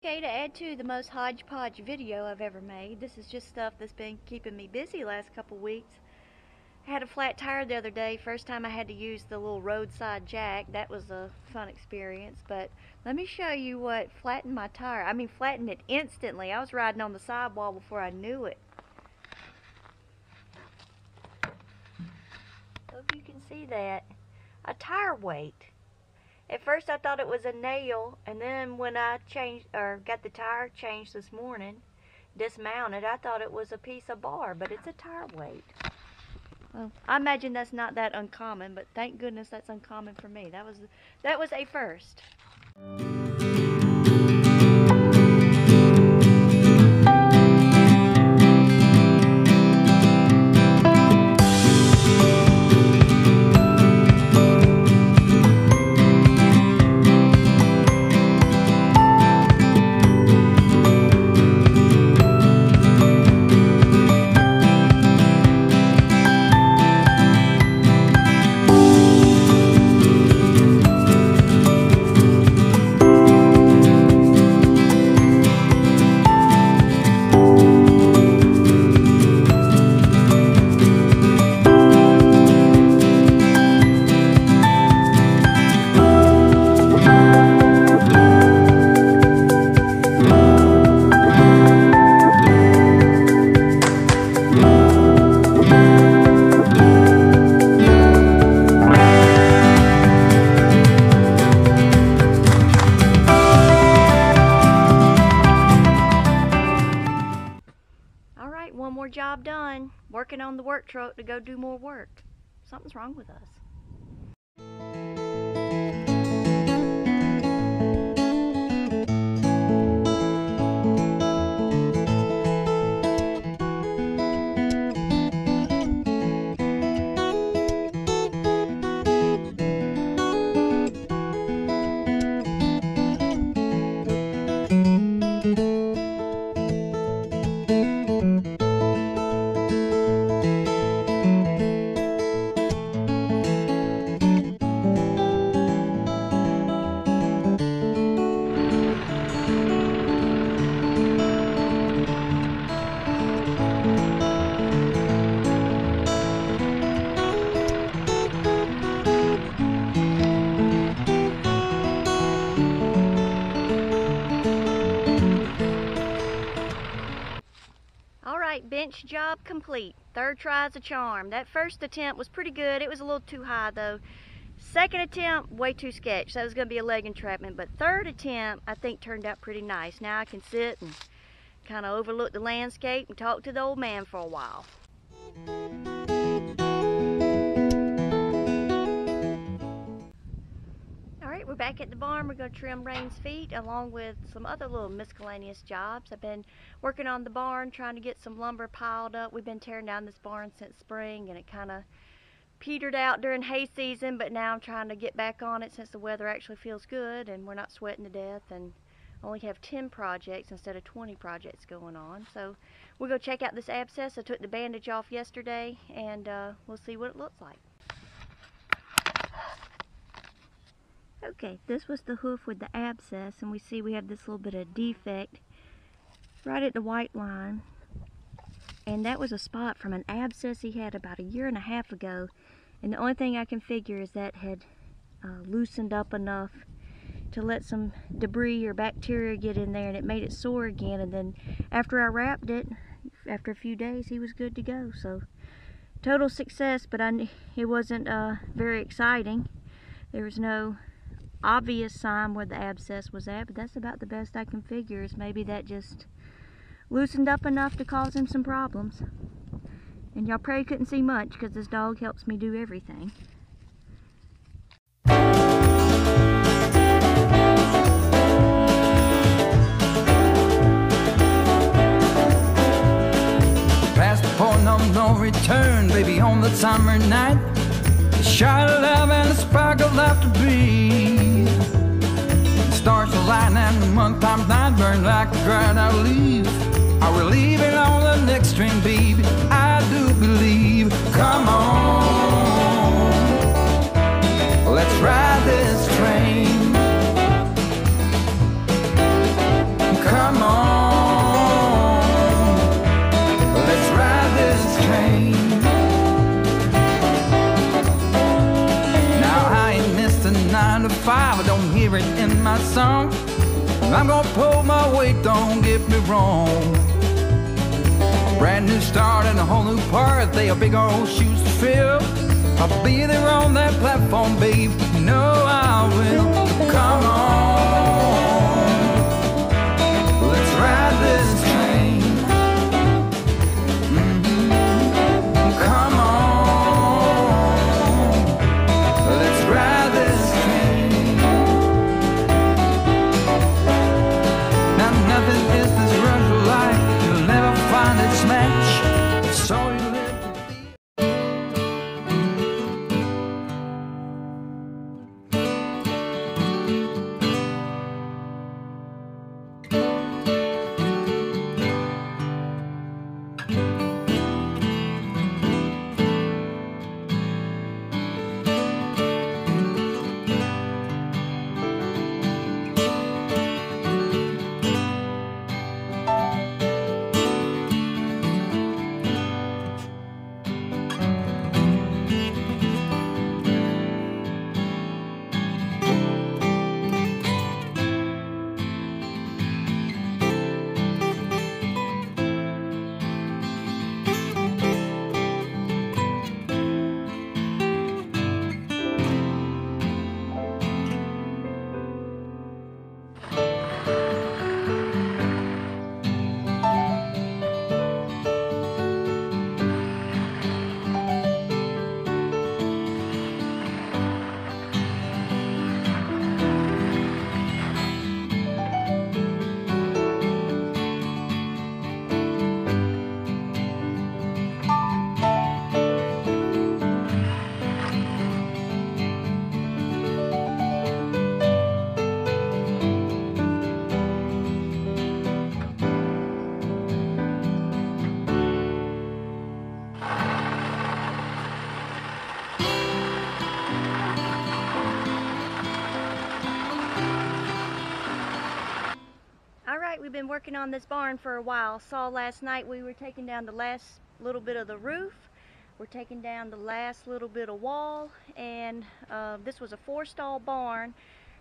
Okay, to add to the most hodgepodge video I've ever made, this is just stuff that's been keeping me busy the last couple weeks. I had a flat tire the other day, first time I had to use the little roadside jack. That was a fun experience, but let me show you what flattened my tire. I mean, flattened it instantly. I was riding on the sidewall before I knew it. So if you can see that, a tire weight. At first I thought it was a nail, and then when I got the tire changed this morning, dismounted, I thought it was a piece of bar, but it's a tire weight. Well, I imagine that's not that uncommon, but thank goodness that's uncommon for me. That was a first. One more job done. Working on the work truck to go do more work. Something's wrong with us. Bench job complete. Third try's a charm. That first attempt was pretty good. It was a little too high though. Second attempt, way too sketch. That was going to be a leg entrapment. But third attempt, I think turned out pretty nice. Now I can sit and kind of overlook the landscape and talk to the old man for a while. We're back at the barn. We're going to trim Rain's feet along with some other little miscellaneous jobs. I've been working on the barn, trying to get some lumber piled up. We've been tearing down this barn since spring, and it kind of petered out during hay season, but now I'm trying to get back on it since the weather actually feels good and we're not sweating to death and only have 10 projects instead of 20 projects going on. So we'll go check out this abscess. I took the bandage off yesterday, and we'll see what it looks like. Okay, this was the hoof with the abscess, and we see we have this little bit of defect right at the white line. And that was a spot from an abscess he had about 1.5 years ago. And the only thing I can figure is that had loosened up enough to let some debris or bacteria get in there, and it made it sore again. And then after I wrapped it, after a few days, he was good to go. So total success, but it wasn't very exciting. There was no obvious sign where the abscess was at, but that's about the best I can figure, is maybe that just loosened up enough to cause him some problems. And y'all probably couldn't see much because this dog helps me do everything. Past the point of no return, baby, on the summer night, the shot of love and the spark of laughter breathe. Stars align and the month times night burn like a dried out leaf. Are we leaving on the next train, baby? I do believe. Come on, let's ride this train. why I don't hear it in my song. I'm gonna pull my weight, don't get me wrong. Brand new start and a whole new part, they are big old shoes to fill. I'll be there on that platform, babe, you know I will. Come on, let's ride this train. Come on, let's ride this train. Now nothing is this rush of life, you'll never find its match. So you live to be. We've been working on this barn for a while. Saw last night we were taking down the last little bit of the roof. We're taking down the last little bit of wall, and this was a 4-stall barn,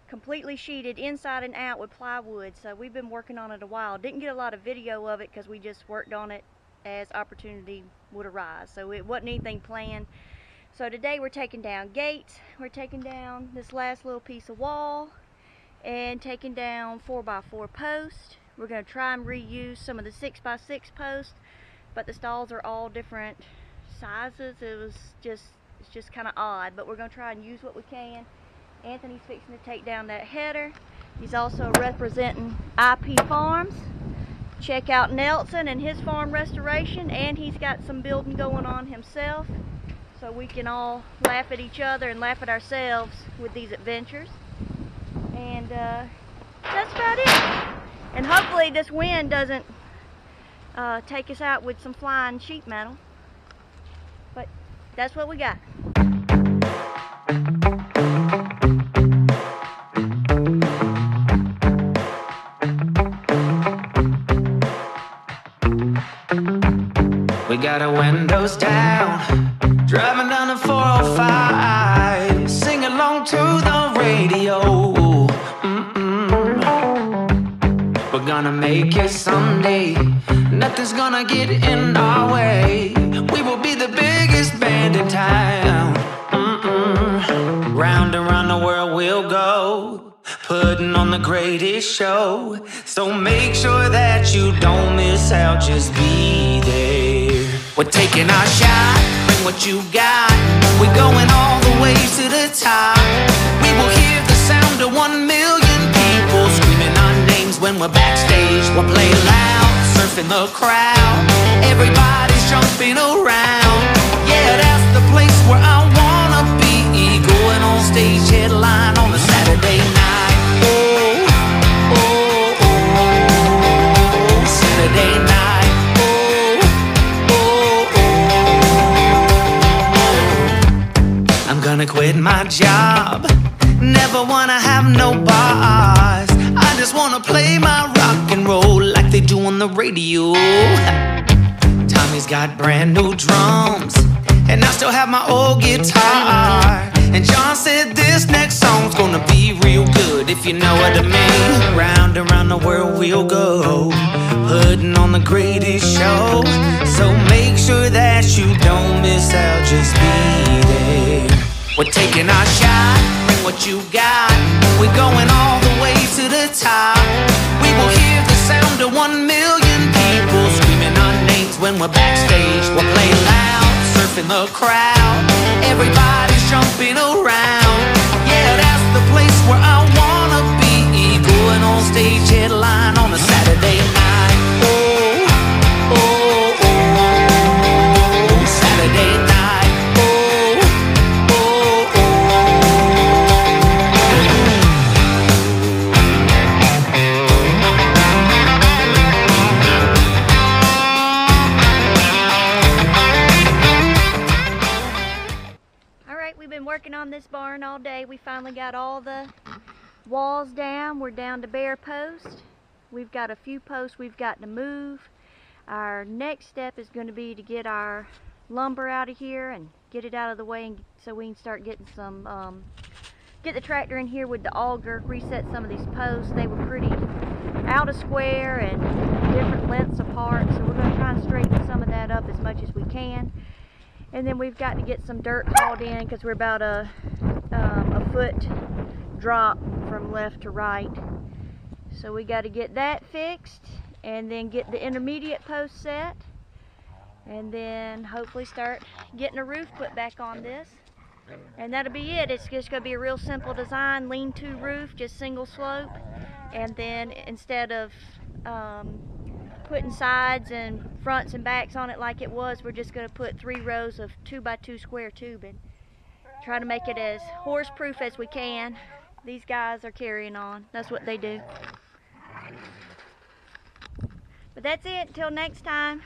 completely sheeted inside and out with plywood. So we've been working on it a while. Didn't get a lot of video of it because we just worked on it as opportunity would arise. So it wasn't anything planned. So today we're taking down gates. We're taking down this last little piece of wall and taking down 4x4 posts. We're going to try and reuse some of the 6x6 posts, but the stalls are all different sizes. It's just kind of odd, but we're going to try and use what we can. Anthony's fixing to take down that header. He's also representing IP Farms. Check out Nelson and his farm restoration, and he's got some building going on himself, so we can all laugh at each other and laugh at ourselves with these adventures. And that's about it. And hopefully this wind doesn't take us out with some flying sheet metal. But that's what we got. We got our windows down, driving down the 405, sing along to the radio. We're gonna make it someday, nothing's gonna get in our way. We will be the biggest band in town. Round and round the world we'll go, putting on the greatest show. So make sure that you don't miss out, just be there. We're taking our shot, bring what you got. We're going all the way to the top. We will hear the sound of 1 million people screaming our names when we're backstage. We'll play loud, surfing the crowd. Everybody's jumping around. Yeah, that's the place where I wanna be. Going on stage, headline on a Saturday night. Oh, oh, oh, Saturday night. Gonna quit my job, never wanna have no boss. I just wanna play my rock and roll like they do on the radio. Tommy's got brand new drums, and I still have my old guitar. And John said this next song's gonna be real good, if you know what I mean. Round and round the world we'll go, putting on the greatest show. So make sure that you don't miss out, just be there. We're taking our shot, bring what you got. We're going all the way to the top. We will hear the sound of 1 million people screaming our names when we're backstage. We'll play loud, surfing the crowd. Everybody's jumping around. Yeah, that's the place where I wanna be. Going on stage, headline on a Saturday night. Oh, oh, oh, Saturday night. Oh, oh, oh. All right, we've been working on this barn all day. We finally got all the walls down. We're down to bare posts. We've got a few posts we've got to move. Our next step is going to be to get our lumber out of here and get it out of the way, and so we can start getting some get the tractor in here with the auger, reset some of these posts. They were pretty out of square and different lengths apart, so we're going to try and straighten some of that up as much as we can. And then we've got to get some dirt hauled in because we're about a foot drop from left to right. So we got to get that fixed and then get the intermediate post set, and then hopefully start getting a roof put back on this. And that'll be it. It's just going to be a real simple design, lean-to roof, just single slope. And then instead of putting sides and fronts and backs on it like it was, we're just going to put 3 rows of 2x2 square tubing. Try to make it as horse-proof as we can. These guys are carrying on. That's what they do. But that's it. Until next time.